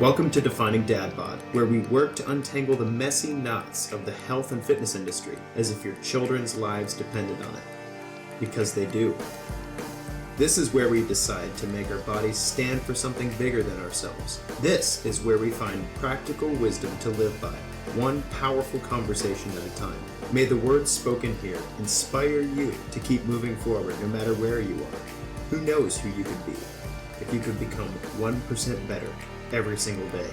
Welcome to Defining Dad Bod, where we work to untangle the messy knots of the health and fitness industry as if your children's lives depended on it. Because they do. This is where we decide to make our bodies stand for something bigger than ourselves. This is where we find practical wisdom to live by, one powerful conversation at a time. May the words spoken here inspire you to keep moving forward no matter where you are. Who knows who you could be if you could become 1% better every single day.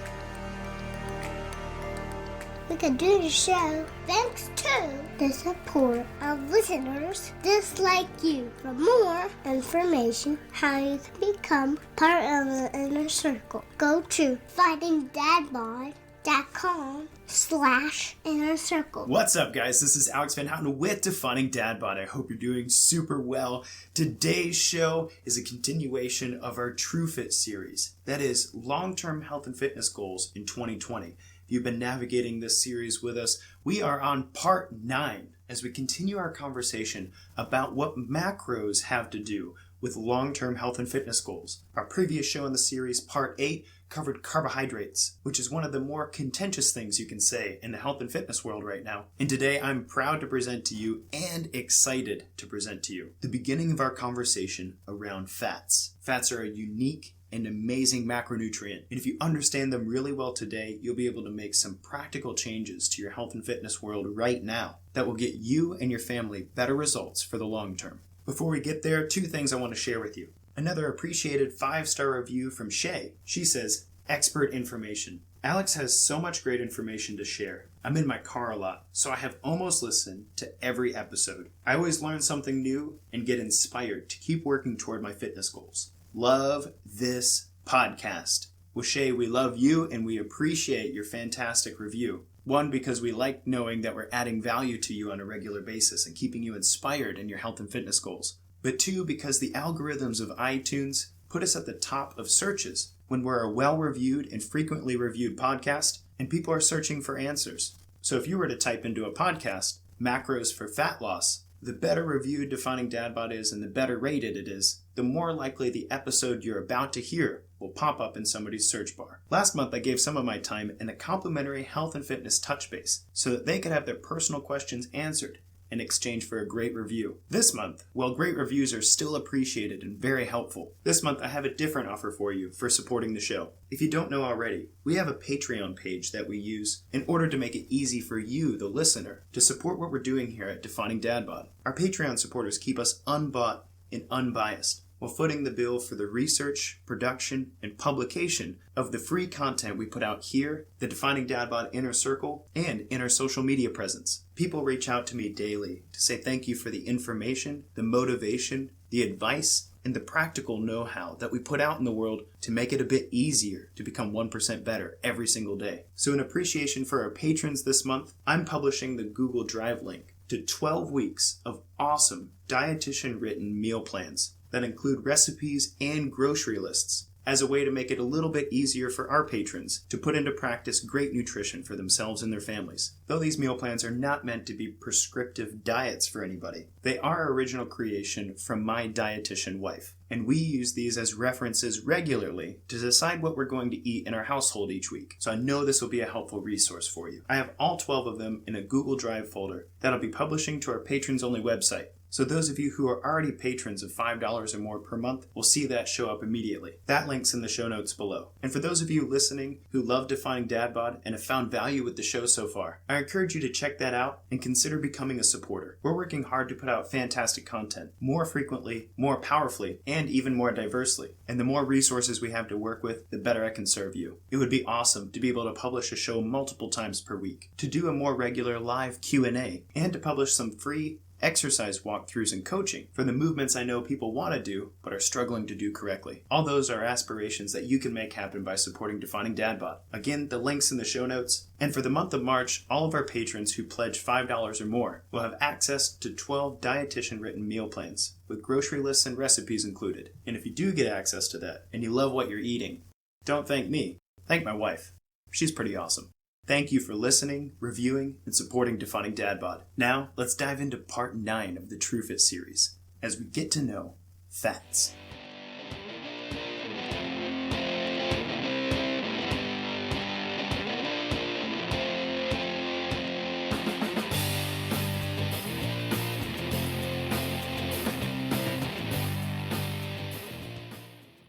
We can do the show thanks to the support of listeners just like you. For more information how you can become part of the inner circle, go to findingdadbod.com/inner circle. What's up, guys? This is Alex Van Houten with Defining Dad Bod. I hope you're doing super well. Today's show is a continuation of our TRUFIT series. That is long-term health and fitness goals in 2020. If you've been navigating this series with us, we are on part 9 as we continue our conversation about what macros have to do with long-term health and fitness goals. Our previous show in the series, part 8, covered carbohydrates, which is one of the more contentious things you can say in the health and fitness world right now. And today I'm proud to present to you and excited to present to you the beginning of our conversation around fats. Fats are a unique and amazing macronutrient. And if you understand them really well today, you'll be able to make some practical changes to your health and fitness world right now that will get you and your family better results for the long term. Before we get there, 2 things I want to share with you. Another appreciated 5-star review from Shay. She says, expert information. Alex has so much great information to share. I'm in my car a lot, so I have almost listened to every episode. I always learn something new and get inspired to keep working toward my fitness goals. Love this podcast. Well, Shay, we love you and we appreciate your fantastic review. 1, because we like knowing that we're adding value to you on a regular basis and keeping you inspired in your health and fitness goals. But 2, because the algorithms of iTunes put us at the top of searches when we're a well-reviewed and frequently reviewed podcast, and people are searching for answers. So if you were to type into a podcast, macros for fat loss, the better reviewed Defining Dad Bod is and the better rated it is, the more likely the episode you're about to hear will pop up in somebody's search bar. Last month, I gave some of my time in a complimentary health and fitness touch base so that they could have their personal questions answered in exchange for a great review. This month, while great reviews are still appreciated and very helpful, this month I have a different offer for you for supporting the show. If you don't know already, we have a Patreon page that we use in order to make it easy for you, the listener, to support what we're doing here at Defining Dad Bod. Our Patreon supporters keep us unbought and unbiased, while footing the bill for the research, production, and publication of the free content we put out here, the Defining Dad Bod Inner Circle, and in our social media presence. People reach out to me daily to say thank you for the information, the motivation, the advice, and the practical know-how that we put out in the world to make it a bit easier to become 1% better every single day. So in appreciation for our patrons this month, I'm publishing the Google Drive link to 12 weeks of awesome dietitian-written meal plans that include recipes and grocery lists as a way to make it a little bit easier for our patrons to put into practice great nutrition for themselves and their families. Though these meal plans are not meant to be prescriptive diets for anybody, they are original creation from my dietitian wife, and we use these as references regularly to decide what we're going to eat in our household each week. So I know this will be a helpful resource for you. I have all 12 of them in a Google Drive folder that I'll be publishing to our patrons-only website. So those of you who are already patrons of $5 or more per month will see that show up immediately. That link's in the show notes below. And for those of you listening who love Defining Dad Bod and have found value with the show so far, I encourage you to check that out and consider becoming a supporter. We're working hard to put out fantastic content, more frequently, more powerfully, and even more diversely. And the more resources we have to work with, the better I can serve you. It would be awesome to be able to publish a show multiple times per week, to do a more regular live Q&A, and to publish some free exercise walkthroughs and coaching for the movements I know people want to do but are struggling to do correctly. All those are aspirations that you can make happen by supporting Defining Dad Bod. Again, the link's in the show notes. And for the month of March, all of our patrons who pledge $5 or more will have access to 12 dietitian-written meal plans with grocery lists and recipes included. And if you do get access to that and you love what you're eating, don't thank me. Thank my wife. She's pretty awesome. Thank you for listening, reviewing, and supporting Defining Dad Bod. Now, let's dive into part 9 of the TRUFIT series as we get to know fats.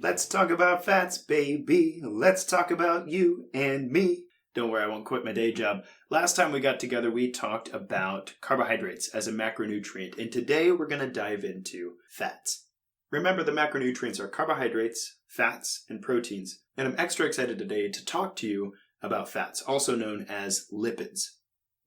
Let's talk about fats, baby. Let's talk about you and me. Don't worry, I won't quit my day job. Last time we got together, we talked about carbohydrates as a macronutrient, and today we're going to dive into fats. Remember, the macronutrients are carbohydrates, fats, and proteins, and I'm extra excited today to talk to you about fats, also known as lipids.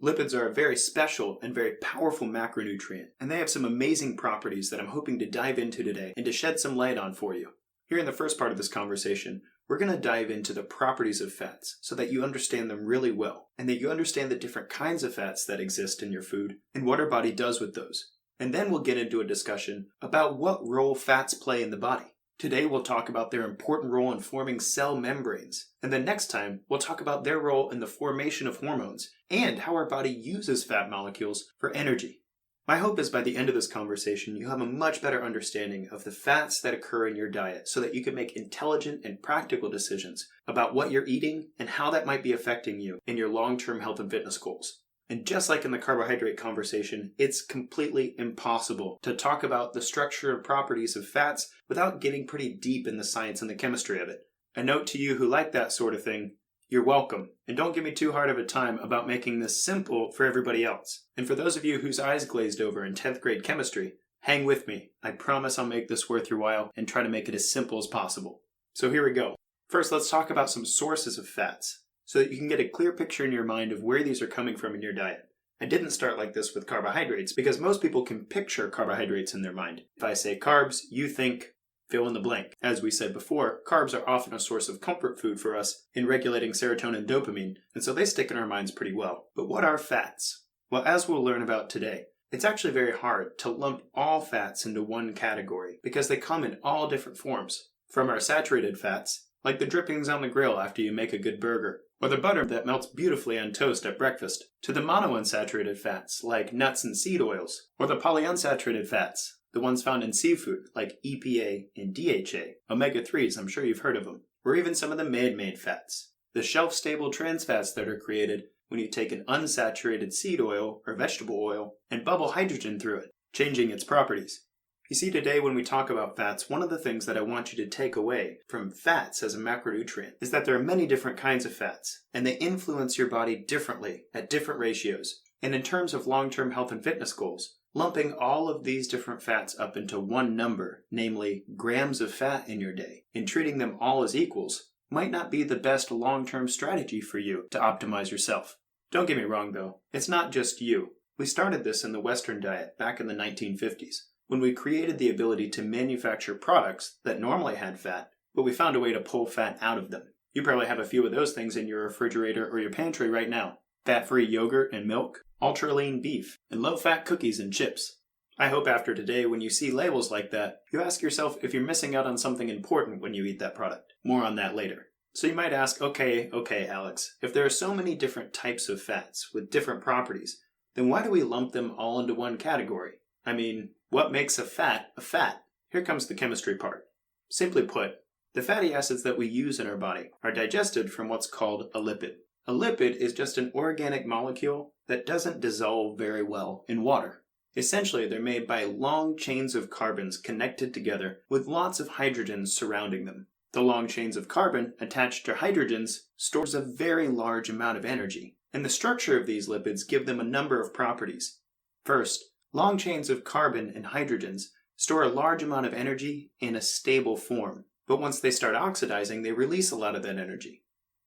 Lipids are a very special and very powerful macronutrient, and they have some amazing properties that I'm hoping to dive into today and to shed some light on for you. Here in the first part of this conversation, we're going to dive into the properties of fats so that you understand them really well, and that you understand the different kinds of fats that exist in your food and what our body does with those. And then we'll get into a discussion about what role fats play in the body. Today we'll talk about their important role in forming cell membranes, and then next time we'll talk about their role in the formation of hormones and how our body uses fat molecules for energy. My hope is by the end of this conversation you have a much better understanding of the fats that occur in your diet so that you can make intelligent and practical decisions about what you're eating and how that might be affecting you in your long-term health and fitness goals. And just like in the carbohydrate conversation, it's completely impossible to talk about the structure and properties of fats without getting pretty deep in the science and the chemistry of it. A note to you who like that sort of thing, you're welcome. And don't give me too hard of a time about making this simple for everybody else. And for those of you whose eyes glazed over in 10th grade chemistry, hang with me. I promise I'll make this worth your while and try to make it as simple as possible. So here we go. First, let's talk about some sources of fats, so that you can get a clear picture in your mind of where these are coming from in your diet. I didn't start like this with carbohydrates because most people can picture carbohydrates in their mind. If I say carbs, you think fill in the blank. As we said before, carbs are often a source of comfort food for us in regulating serotonin and dopamine, and so they stick in our minds pretty well. But what are fats? Well, as we'll learn about today, it's actually very hard to lump all fats into one category because they come in all different forms. From our saturated fats, like the drippings on the grill after you make a good burger, or the butter that melts beautifully on toast at breakfast, to the monounsaturated fats like nuts and seed oils, or the polyunsaturated fats, the ones found in seafood like EPA and DHA, omega-3s, I'm sure you've heard of them, or even some of the man-made fats, the shelf-stable trans fats that are created when you take an unsaturated seed oil or vegetable oil and bubble hydrogen through it, changing its properties. You see, today when we talk about fats, one of the things that I want you to take away from fats as a macronutrient is that there are many different kinds of fats, and they influence your body differently at different ratios. And in terms of long-term health and fitness goals, lumping all of these different fats up into one number, namely grams of fat in your day, and treating them all as equals, might not be the best long-term strategy for you to optimize yourself. Don't get me wrong though, it's not just you. We started this in the Western diet back in the 1950s. When we created the ability to manufacture products that normally had fat, but we found a way to pull fat out of them. You probably have a few of those things in your refrigerator or your pantry right now. Fat-free yogurt and milk, ultra-lean beef, and low-fat cookies and chips. I hope after today, when you see labels like that, you ask yourself if you're missing out on something important when you eat that product. More on that later. So you might ask, okay, Alex, if there are so many different types of fats with different properties, then why do we lump them all into one category? I mean, what makes a fat a fat? Here comes the chemistry part. Simply put, the fatty acids that we use in our body are digested from what's called a lipid. A lipid is just an organic molecule that doesn't dissolve very well in water. Essentially, they're made by long chains of carbons connected together with lots of hydrogens surrounding them. The long chains of carbon attached to hydrogens stores a very large amount of energy, and the structure of these lipids give them a number of properties. First, long chains of carbon and hydrogens store a large amount of energy in a stable form, but once they start oxidizing, they release a lot of that energy.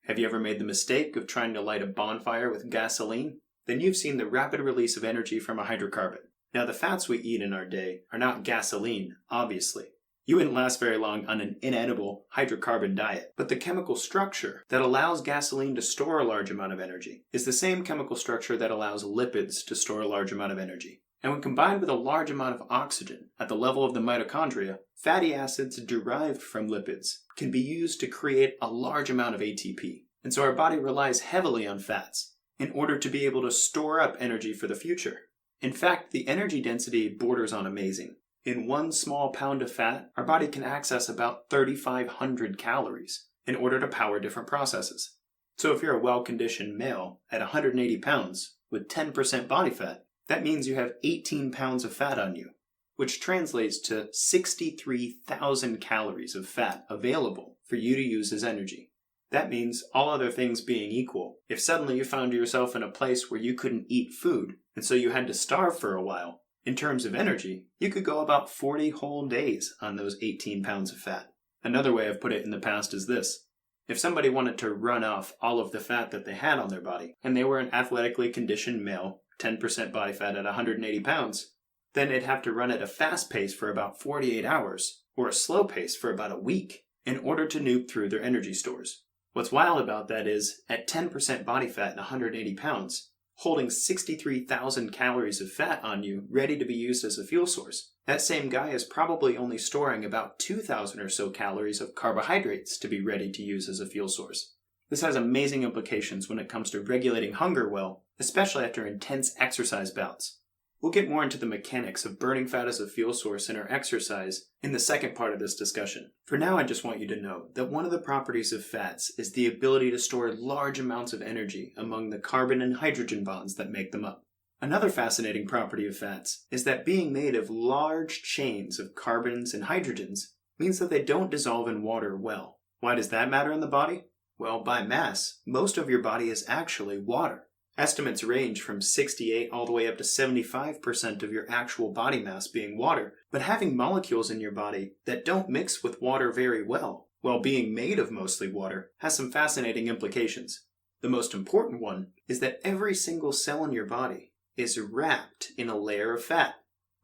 Have you ever made the mistake of trying to light a bonfire with gasoline? Then you've seen the rapid release of energy from a hydrocarbon. Now, the fats we eat in our day are not gasoline, obviously. You wouldn't last very long on an inedible hydrocarbon diet, but the chemical structure that allows gasoline to store a large amount of energy is the same chemical structure that allows lipids to store a large amount of energy. And when combined with a large amount of oxygen at the level of the mitochondria, fatty acids derived from lipids can be used to create a large amount of ATP. And so our body relies heavily on fats in order to be able to store up energy for the future. In fact, the energy density borders on amazing. In 1 small pound of fat, our body can access about 3,500 calories in order to power different processes. So if you're a well-conditioned male at 180 pounds with 10% body fat, that means you have 18 pounds of fat on you, which translates to 63,000 calories of fat available for you to use as energy. That means, all other things being equal, if suddenly you found yourself in a place where you couldn't eat food, and so you had to starve for a while, in terms of energy, you could go about 40 whole days on those 18 pounds of fat. Another way I've put it in the past is this. If somebody wanted to run off all of the fat that they had on their body, and they were an athletically conditioned male, 10% body fat at 180 pounds, then they'd have to run at a fast pace for about 48 hours, or a slow pace for about a week, in order to nuke through their energy stores. What's wild about that is, at 10% body fat and 180 pounds, holding 63,000 calories of fat on you ready to be used as a fuel source, that same guy is probably only storing about 2,000 or so calories of carbohydrates to be ready to use as a fuel source. This has amazing implications when it comes to regulating hunger well, especially after intense exercise bouts. We'll get more into the mechanics of burning fat as a fuel source in our exercise in the second part of this discussion. For now, I just want you to know that one of the properties of fats is the ability to store large amounts of energy among the carbon and hydrogen bonds that make them up. Another fascinating property of fats is that being made of large chains of carbons and hydrogens means that they don't dissolve in water well. Why does that matter in the body? Well, by mass, most of your body is actually water. Estimates range from 68 all the way up to 75% of your actual body mass being water, but having molecules in your body that don't mix with water very well, while being made of mostly water, has some fascinating implications. The most important one is that every single cell in your body is wrapped in a layer of fat.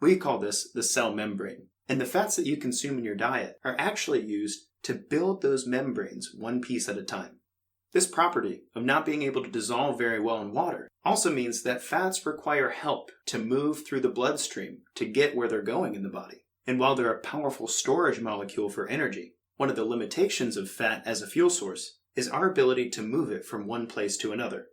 We call this the cell membrane, and the fats that you consume in your diet are actually used to build those membranes one piece at a time. This property of not being able to dissolve very well in water also means that fats require help to move through the bloodstream to get where they're going in the body. And while they're a powerful storage molecule for energy, one of the limitations of fat as a fuel source is our ability to move it from one place to another.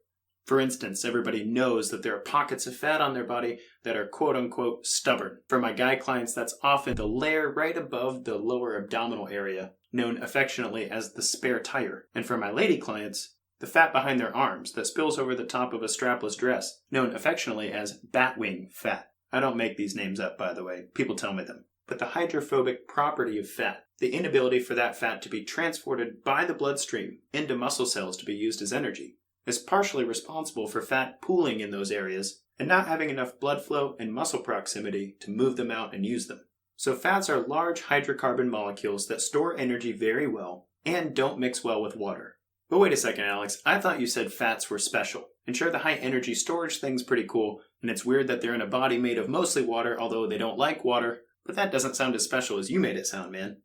For instance, everybody knows that there are pockets of fat on their body that are quote-unquote stubborn. For my guy clients, that's often the layer right above the lower abdominal area, known affectionately as the spare tire. And for my lady clients, the fat behind their arms that spills over the top of a strapless dress, known affectionately as batwing fat. I don't make these names up, by the way. People tell me them. But the hydrophobic property of fat, the inability for that fat to be transported by the bloodstream into muscle cells to be used as energy, is partially responsible for fat pooling in those areas and not having enough blood flow and muscle proximity to move them out and use them. So fats are large hydrocarbon molecules that store energy very well and don't mix well with water. But wait a second, Alex, I thought you said fats were special. And sure, the high energy storage thing's pretty cool, and it's weird that they're in a body made of mostly water, although they don't like water, but that doesn't sound as special as you made it sound, man.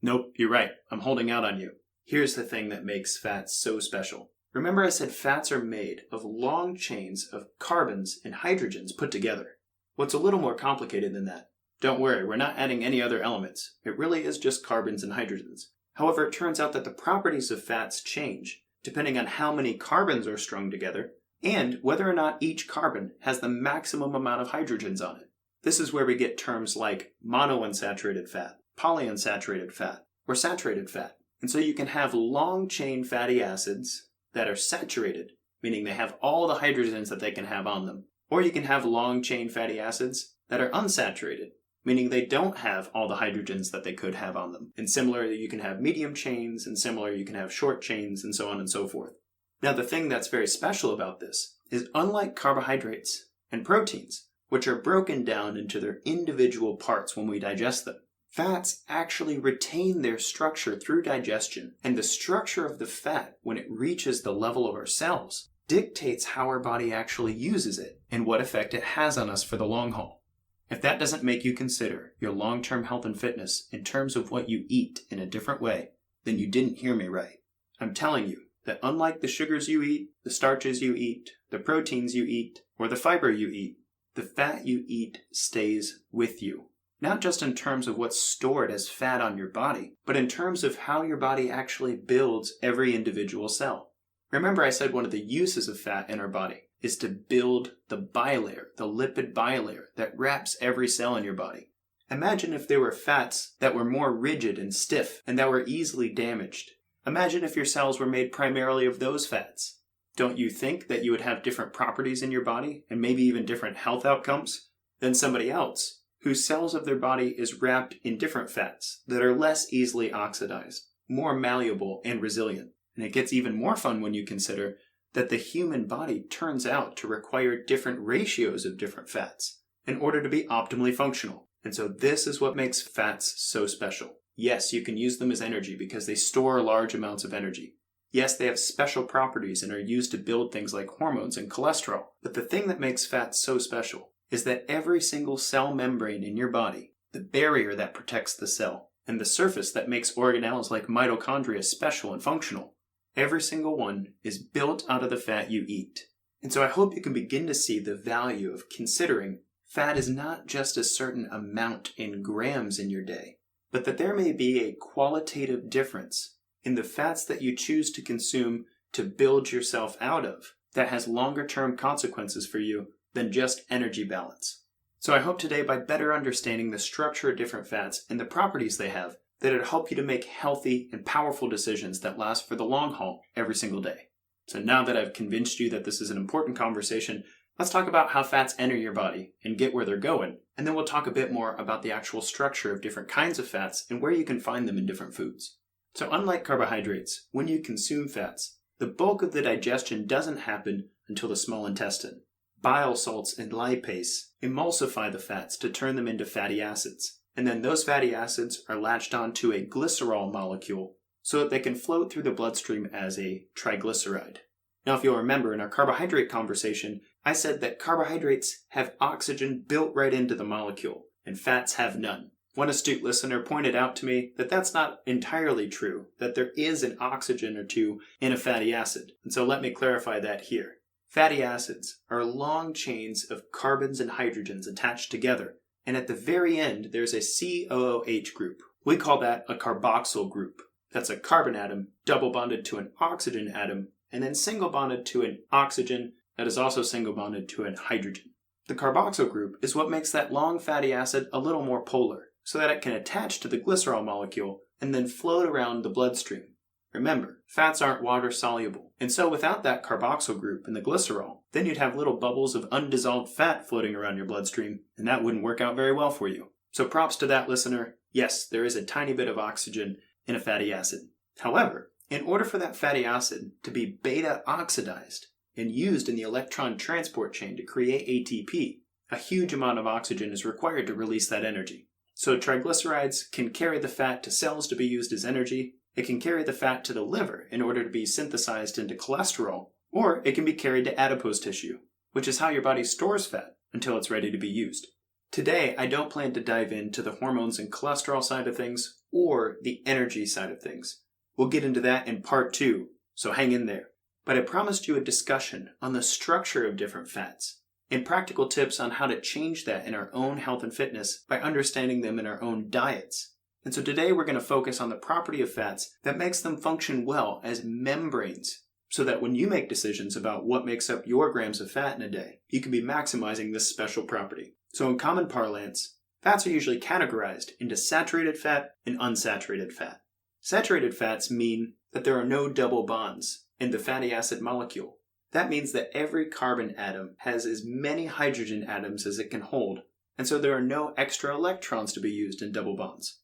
Nope, you're right. I'm holding out on you. Here's the thing that makes fats so special. Remember I said fats are made of long chains of carbons and hydrogens put together. What's a little more complicated than that? Don't worry, we're not adding any other elements. It really is just carbons and hydrogens. However, it turns out that the properties of fats change depending on how many carbons are strung together and whether or not each carbon has the maximum amount of hydrogens on it. This is where we get terms like monounsaturated fat, polyunsaturated fat, or saturated fat. And so you can have long-chain fatty acids that are saturated, meaning they have all the hydrogens that they can have on them. Or you can have long-chain fatty acids that are unsaturated, meaning they don't have all the hydrogens that they could have on them. And similarly, you can have medium chains, and similarly, you can have short chains, and so on and so forth. Now, the thing that's very special about this is unlike carbohydrates and proteins, which are broken down into their individual parts when we digest them, fats actually retain their structure through digestion, and the structure of the fat, when it reaches the level of our cells, dictates how our body actually uses it and what effect it has on us for the long haul. If that doesn't make you consider your long-term health and fitness in terms of what you eat in a different way, then you didn't hear me right. I'm telling you that unlike the sugars you eat, the starches you eat, the proteins you eat, or the fiber you eat, the fat you eat stays with you. Not just in terms of what's stored as fat on your body, but in terms of how your body actually builds every individual cell. Remember I said one of the uses of fat in our body is to build the bilayer, the lipid bilayer that wraps every cell in your body. Imagine if there were fats that were more rigid and stiff and that were easily damaged. Imagine if your cells were made primarily of those fats. Don't you think that you would have different properties in your body and maybe even different health outcomes than somebody else whose cells of their body is wrapped in different fats that are less easily oxidized, more malleable and resilient. And it gets even more fun when you consider that the human body turns out to require different ratios of different fats in order to be optimally functional. And so this is what makes fats so special. Yes, you can use them as energy because they store large amounts of energy. Yes, they have special properties and are used to build things like hormones and cholesterol. But the thing that makes fats so special is that every single cell membrane in your body, the barrier that protects the cell, and the surface that makes organelles like mitochondria special and functional, every single one is built out of the fat you eat. And so I hope you can begin to see the value of considering fat is not just a certain amount in grams in your day, but that there may be a qualitative difference in the fats that you choose to consume to build yourself out of that has longer term consequences for you than just energy balance. So I hope today, by better understanding the structure of different fats and the properties they have, that it'll help you to make healthy and powerful decisions that last for the long haul every single day. So now that I've convinced you that this is an important conversation, let's talk about how fats enter your body and get where they're going, and then we'll talk a bit more about the actual structure of different kinds of fats and where you can find them in different foods. So unlike carbohydrates, when you consume fats, the bulk of the digestion doesn't happen until the small intestine. Bile salts and lipase emulsify the fats to turn them into fatty acids, and then those fatty acids are latched onto a glycerol molecule so that they can float through the bloodstream as a triglyceride. Now, if you'll remember in our carbohydrate conversation, I said that carbohydrates have oxygen built right into the molecule, and fats have none. One astute listener pointed out to me that that's not entirely true, that there is an oxygen or two in a fatty acid, and so let me clarify that here. Fatty acids are long chains of carbons and hydrogens attached together, and at the very end there's a COOH group. We call that a carboxyl group. That's a carbon atom double bonded to an oxygen atom, and then single bonded to an oxygen that is also single bonded to a hydrogen. The carboxyl group is what makes that long fatty acid a little more polar, so that it can attach to the glycerol molecule and then float around the bloodstream. Remember, fats aren't water soluble, and so without that carboxyl group and the glycerol, then you'd have little bubbles of undissolved fat floating around your bloodstream, and that wouldn't work out very well for you. So props to that listener. Yes, there is a tiny bit of oxygen in a fatty acid. However, in order for that fatty acid to be beta oxidized and used in the electron transport chain to create ATP, a huge amount of oxygen is required to release that energy. So triglycerides can carry the fat to cells to be used as energy. It can carry the fat to the liver in order to be synthesized into cholesterol, or it can be carried to adipose tissue, which is how your body stores fat until it's ready to be used. Today, I don't plan to dive into the hormones and cholesterol side of things or the energy side of things. We'll get into that in part 2, so hang in there. But I promised you a discussion on the structure of different fats and practical tips on how to change that in our own health and fitness by understanding them in our own diets. And so today we're going to focus on the property of fats that makes them function well as membranes, so that when you make decisions about what makes up your grams of fat in a day, you can be maximizing this special property. So in common parlance, fats are usually categorized into saturated fat and unsaturated fat. Saturated fats mean that there are no double bonds in the fatty acid molecule. That means that every carbon atom has as many hydrogen atoms as it can hold, and so there are no extra electrons to be used in double bonds.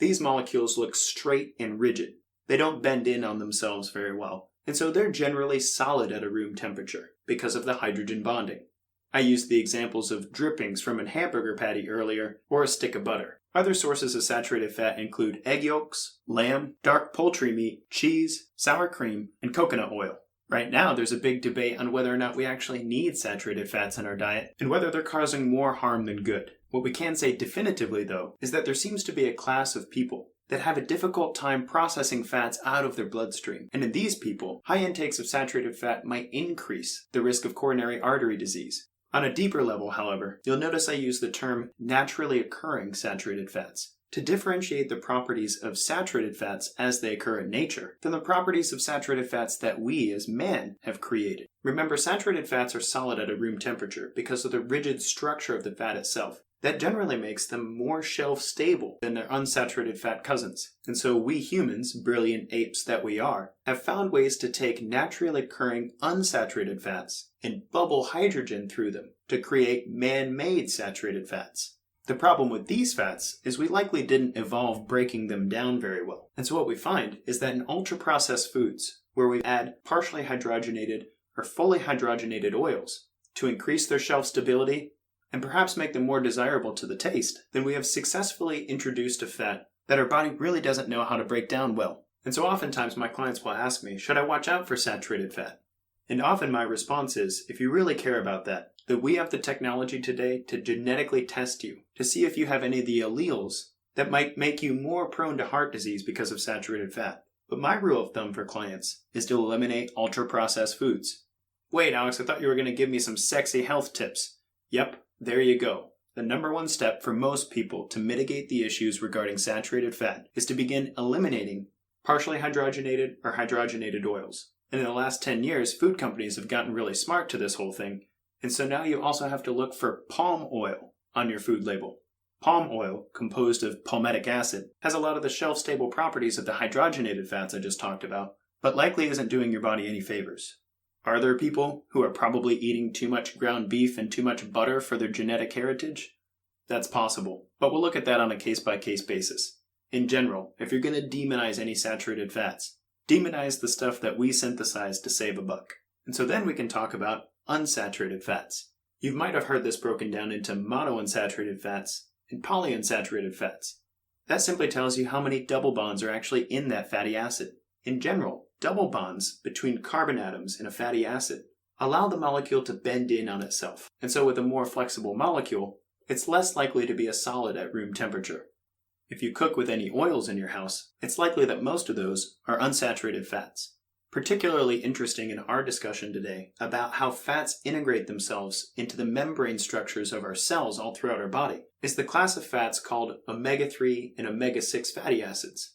These molecules look straight and rigid. They don't bend in on themselves very well, and so they're generally solid at a room temperature because of the hydrogen bonding. I used the examples of drippings from a hamburger patty earlier, or a stick of butter. Other sources of saturated fat include egg yolks, lamb, dark poultry meat, cheese, sour cream, and coconut oil. Right now, there's a big debate on whether or not we actually need saturated fats in our diet, and whether they're causing more harm than good. What we can say definitively, though, is that there seems to be a class of people that have a difficult time processing fats out of their bloodstream. And in these people, high intakes of saturated fat might increase the risk of coronary artery disease. On a deeper level, however, you'll notice I use the term naturally occurring saturated fats to differentiate the properties of saturated fats as they occur in nature from the properties of saturated fats that we as man have created. Remember, saturated fats are solid at a room temperature because of the rigid structure of the fat itself. That generally makes them more shelf-stable than their unsaturated fat cousins. And so we humans, brilliant apes that we are, have found ways to take naturally occurring unsaturated fats and bubble hydrogen through them to create man-made saturated fats. The problem with these fats is we likely didn't evolve breaking them down very well. And so what we find is that in ultra-processed foods, where we add partially hydrogenated or fully hydrogenated oils to increase their shelf stability and perhaps make them more desirable to the taste, then we have successfully introduced a fat that our body really doesn't know how to break down well. And so oftentimes my clients will ask me, should I watch out for saturated fat? And often my response is, if you really care about that we have the technology today to genetically test you to see if you have any of the alleles that might make you more prone to heart disease because of saturated fat. But my rule of thumb for clients is to eliminate ultra-processed foods. Wait, Alex, I thought you were going to give me some sexy health tips. Yep, there you go. The number one step for most people to mitigate the issues regarding saturated fat is to begin eliminating partially hydrogenated or hydrogenated oils. And in the last 10 years, food companies have gotten really smart to this whole thing. And so now you also have to look for palm oil on your food label. Palm oil, composed of palmitic acid, has a lot of the shelf-stable properties of the hydrogenated fats I just talked about, but likely isn't doing your body any favors. Are there people who are probably eating too much ground beef and too much butter for their genetic heritage? That's possible, but we'll look at that on a case-by-case basis. In general, if you're going to demonize any saturated fats, demonize the stuff that we synthesize to save a buck. And so then we can talk about unsaturated fats. You might have heard this broken down into monounsaturated fats and polyunsaturated fats. That simply tells you how many double bonds are actually in that fatty acid. In general, double bonds between carbon atoms in a fatty acid allow the molecule to bend in on itself. And so with a more flexible molecule, it's less likely to be a solid at room temperature. If you cook with any oils in your house, it's likely that most of those are unsaturated fats. Particularly interesting in our discussion today about how fats integrate themselves into the membrane structures of our cells all throughout our body is the class of fats called omega-3 and omega-6 fatty acids.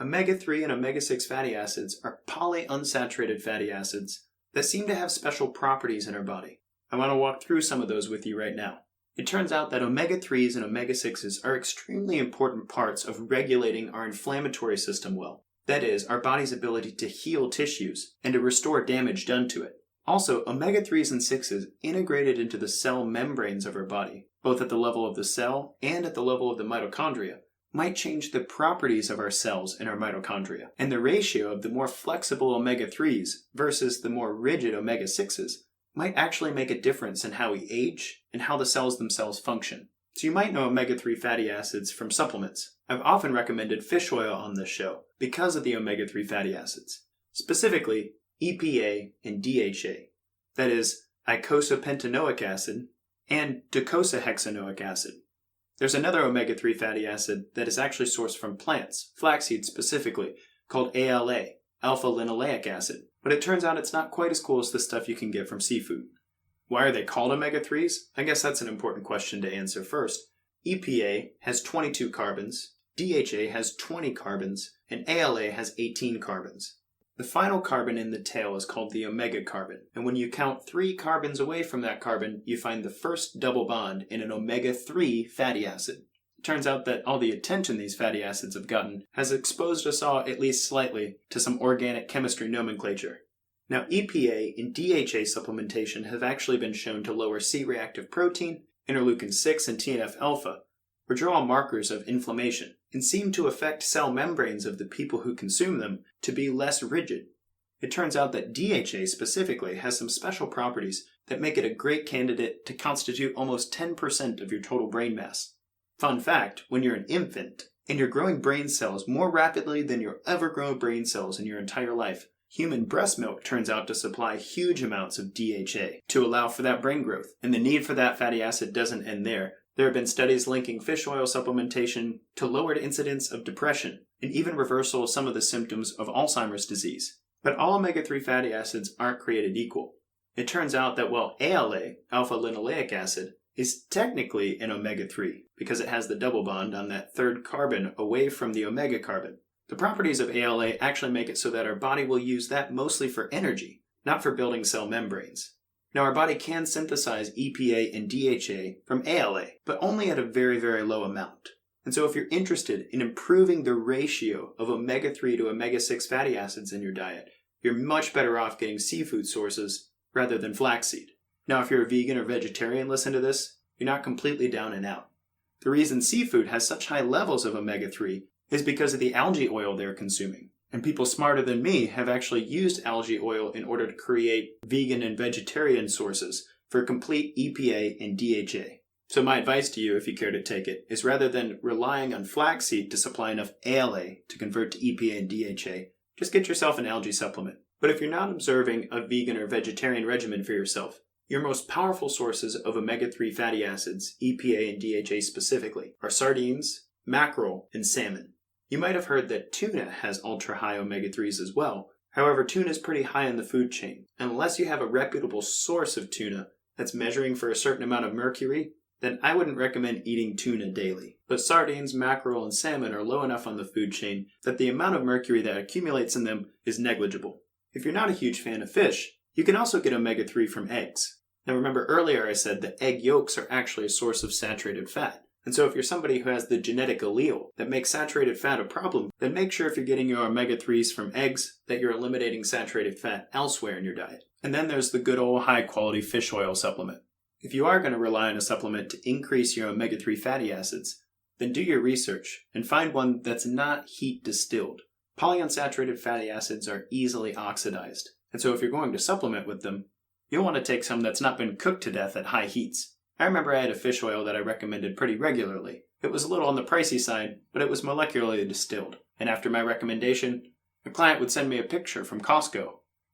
Omega-3 and omega-6 fatty acids are polyunsaturated fatty acids that seem to have special properties in our body. I want to walk through some of those with you right now. It turns out that omega-3s and omega-6s are extremely important parts of regulating our inflammatory system well. That is, our body's ability to heal tissues and to restore damage done to it. Also, omega-3s and 6s integrated into the cell membranes of our body, both at the level of the cell and at the level of the mitochondria, might change the properties of our cells in our mitochondria. And the ratio of the more flexible omega-3s versus the more rigid omega-6s might actually make a difference in how we age and how the cells themselves function. So you might know omega-3 fatty acids from supplements. I've often recommended fish oil on this show because of the omega-3 fatty acids, specifically EPA and DHA, that is, eicosapentaenoic acid and docosahexaenoic acid. There's another omega-3 fatty acid that is actually sourced from plants, flaxseed specifically, called ALA, alpha-linoleic acid, but it turns out it's not quite as cool as the stuff you can get from seafood. Why are they called omega-3s? I guess that's an important question to answer first. EPA has 22 carbons, DHA has 20 carbons, and ALA has 18 carbons. The final carbon in the tail is called the omega carbon, and when you count 3 carbons away from that carbon, you find the first double bond in an omega-3 fatty acid. It turns out that all the attention these fatty acids have gotten has exposed us all, at least slightly, to some organic chemistry nomenclature. Now, EPA and DHA supplementation have actually been shown to lower C-reactive protein, interleukin-6, and TNF-alpha, which are all markers of inflammation, and seem to affect cell membranes of the people who consume them to be less rigid. It turns out that DHA specifically has some special properties that make it a great candidate to constitute almost 10% of your total brain mass. Fun fact, when you're an infant, and you're growing brain cells more rapidly than you'll ever grow brain cells in your entire life, human breast milk turns out to supply huge amounts of DHA to allow for that brain growth. And the need for that fatty acid doesn't end there. There have been studies linking fish oil supplementation to lowered incidence of depression and even reversal of some of the symptoms of Alzheimer's disease. But all omega-3 fatty acids aren't created equal. It turns out that while ALA, alpha-linoleic acid, is technically an omega-3 because it has the double bond on that third carbon away from the omega carbon, the properties of ALA actually make it so that our body will use that mostly for energy, not for building cell membranes. Now, our body can synthesize EPA and DHA from ALA, but only at a very, very low amount. And so if you're interested in improving the ratio of omega-3 to omega-6 fatty acids in your diet, you're much better off getting seafood sources rather than flaxseed. Now, if you're a vegan or vegetarian, listen to this, you're not completely down and out. The reason seafood has such high levels of omega-3 is because of the algae oil they're consuming. And people smarter than me have actually used algae oil in order to create vegan and vegetarian sources for complete EPA and DHA. So my advice to you, if you care to take it, is rather than relying on flaxseed to supply enough ALA to convert to EPA and DHA, just get yourself an algae supplement. But if you're not observing a vegan or vegetarian regimen for yourself, your most powerful sources of omega-3 fatty acids, EPA and DHA specifically, are sardines, mackerel, and salmon. You might have heard that tuna has ultra-high omega-3s as well. However, tuna is pretty high in the food chain. And unless you have a reputable source of tuna that's measuring for a certain amount of mercury, then I wouldn't recommend eating tuna daily. But sardines, mackerel, and salmon are low enough on the food chain that the amount of mercury that accumulates in them is negligible. If you're not a huge fan of fish, you can also get omega-3 from eggs. Now remember earlier I said that egg yolks are actually a source of saturated fat. And so if you're somebody who has the genetic allele that makes saturated fat a problem, then make sure if you're getting your omega-3s from eggs that you're eliminating saturated fat elsewhere in your diet. And then there's the good old high-quality fish oil supplement. If you are going to rely on a supplement to increase your omega-3 fatty acids, then do your research and find one that's not heat distilled. Polyunsaturated fatty acids are easily oxidized, and so if you're going to supplement with them, you'll want to take some that's not been cooked to death at high heats. I remember I had a fish oil that I recommended pretty regularly. It was a little on the pricey side, but it was molecularly distilled. And after my recommendation, a client would send me a picture from Costco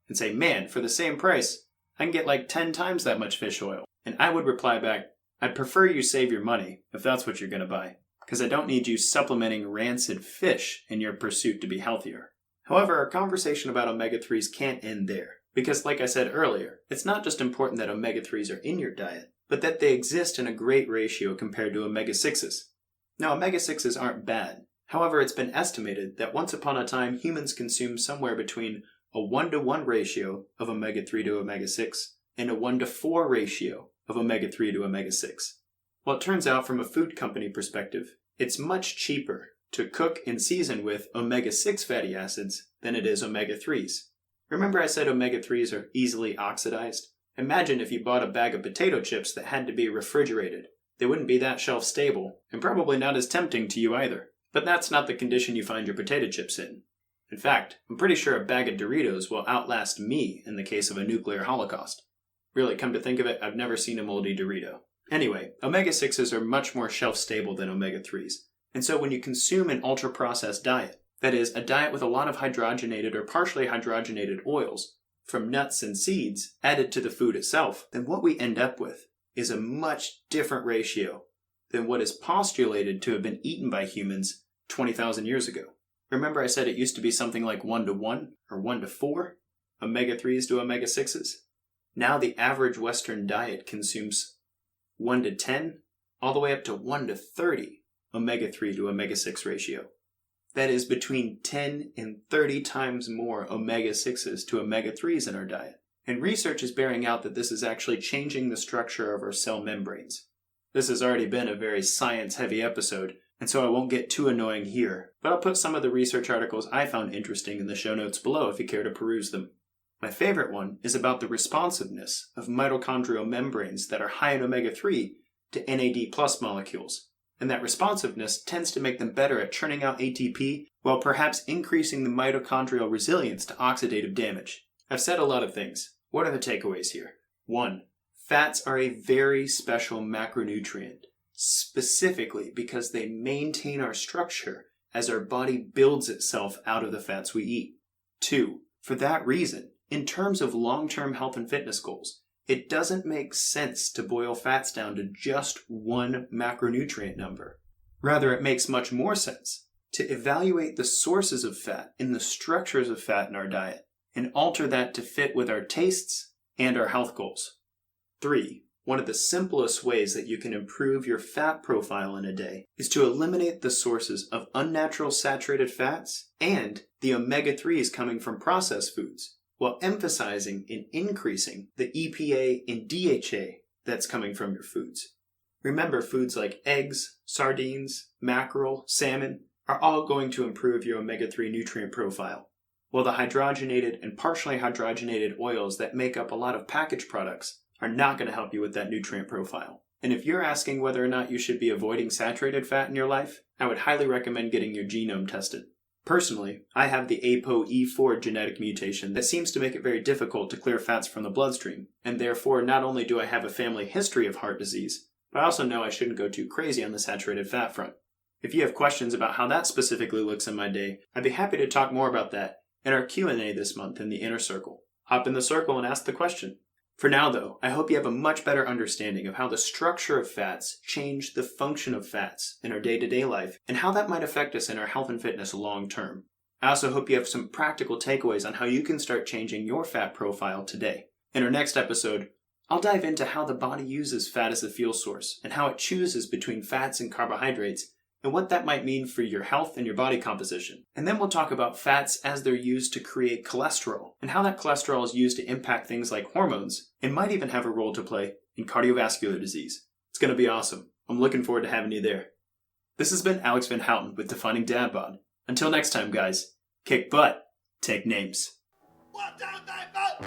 and say, "Man, for the same price, I can get like 10 times that much fish oil." And I would reply back, "I'd prefer you save your money if that's what you're going to buy, because I don't need you supplementing rancid fish in your pursuit to be healthier." However, our conversation about omega-3s can't end there, because like I said earlier, it's not just important that omega-3s are in your diet, but that they exist in a great ratio compared to omega-6s. Now, omega-6s aren't bad. However, it's been estimated that once upon a time, humans consumed somewhere between a 1-to-1 ratio of omega-3 to omega-6 and a 1-to-4 ratio of omega-3 to omega-6. Well, it turns out from a food company perspective, it's much cheaper to cook and season with omega-6 fatty acids than it is omega-3s. Remember I said omega-3s are easily oxidized? Imagine if you bought a bag of potato chips that had to be refrigerated. They wouldn't be that shelf stable, and probably not as tempting to you either. But that's not the condition you find your potato chips in. In fact, I'm pretty sure a bag of Doritos will outlast me in the case of a nuclear holocaust. Really, come to think of it, I've never seen a moldy Dorito. Anyway, omega-6s are much more shelf stable than omega-3s. And so when you consume an ultra-processed diet, that is, a diet with a lot of hydrogenated or partially hydrogenated oils, from nuts and seeds added to the food itself, then what we end up with is a much different ratio than what is postulated to have been eaten by humans 20,000 years ago. Remember I said it used to be something like 1-to-1 or 1-to-4 omega-3s to omega-6s? Now the average Western diet consumes 1-to-10 all the way up to 1-to-30 omega-3 to omega-6 ratio. That is between 10 and 30 times more omega-6s to omega-3s in our diet. And research is bearing out that this is actually changing the structure of our cell membranes. This has already been a very science-heavy episode, and so I won't get too annoying here, but I'll put some of the research articles I found interesting in the show notes below if you care to peruse them. My favorite one is about the responsiveness of mitochondrial membranes that are high in omega-3 to NAD+ molecules. And that responsiveness tends to make them better at churning out ATP while perhaps increasing the mitochondrial resilience to oxidative damage. I've said a lot of things. What are the takeaways here? 1. Fats are a very special macronutrient, specifically because they maintain our structure as our body builds itself out of the fats we eat. 2. For that reason, in terms of long-term health and fitness goals, it doesn't make sense to boil fats down to just one macronutrient number. Rather, it makes much more sense to evaluate the sources of fat and the structures of fat in our diet and alter that to fit with our tastes and our health goals. 3. One of the simplest ways that you can improve your fat profile in a day is to eliminate the sources of unnatural saturated fats and the omega-3s coming from processed foods, while emphasizing and increasing the EPA and DHA that's coming from your foods. Remember, foods like eggs, sardines, mackerel, salmon are all going to improve your omega-3 nutrient profile, while the hydrogenated and partially hydrogenated oils that make up a lot of packaged products are not going to help you with that nutrient profile. And if you're asking whether or not you should be avoiding saturated fat in your life, I would highly recommend getting your genome tested. Personally, I have the ApoE4 genetic mutation that seems to make it very difficult to clear fats from the bloodstream, and therefore not only do I have a family history of heart disease, but I also know I shouldn't go too crazy on the saturated fat front. If you have questions about how that specifically looks in my day, I'd be happy to talk more about that in our Q&A this month in the Inner Circle. Hop in the circle and ask the question. For now, though, I hope you have a much better understanding of how the structure of fats change the function of fats in our day-to-day life and how that might affect us in our health and fitness long term. I also hope you have some practical takeaways on how you can start changing your fat profile today. In our next episode, I'll dive into how the body uses fat as a fuel source and how it chooses between fats and carbohydrates and what that might mean for your health and your body composition. And then we'll talk about fats as they're used to create cholesterol, and how that cholesterol is used to impact things like hormones, and might even have a role to play in cardiovascular disease. It's going to be awesome. I'm looking forward to having you there. This has been Alex Van Houten with Defining Dad Bod. Until next time, guys, kick butt, take names. 1, 2, 3, 4.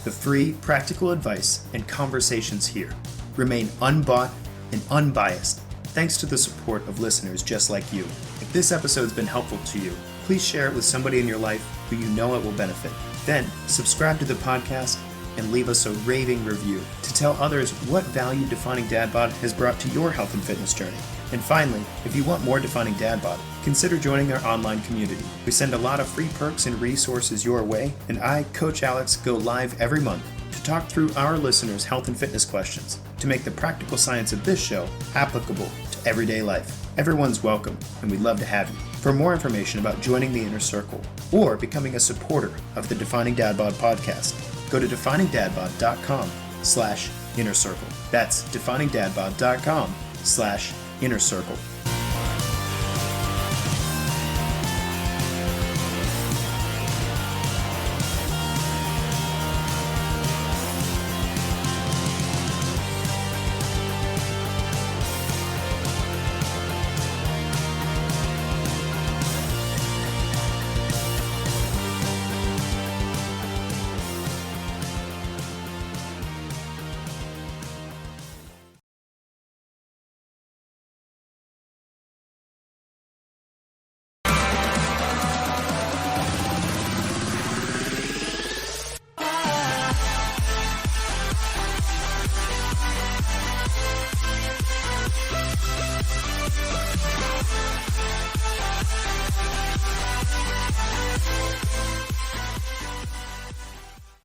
The free, practical advice and conversations here remain unbought and unbiased thanks to the support of listeners just like you. If this episode's been helpful to you, please share it with somebody in your life who you know it will benefit. Then, subscribe to the podcast and leave us a raving review to tell others what value Defining Dad Bod has brought to your health and fitness journey. And finally, if you want more Defining Dad Bod, consider joining our online community. We send a lot of free perks and resources your way, and I, Coach Alex, go live every month to talk through our listeners' health and fitness questions to make the practical science of this show applicable to everyday life. Everyone's welcome, and we'd love to have you. For more information about joining the Inner Circle or becoming a supporter of the Defining Dad Bod podcast, go to definingdadbod.com/inner circle. That's definingdadbod.com/inner circle.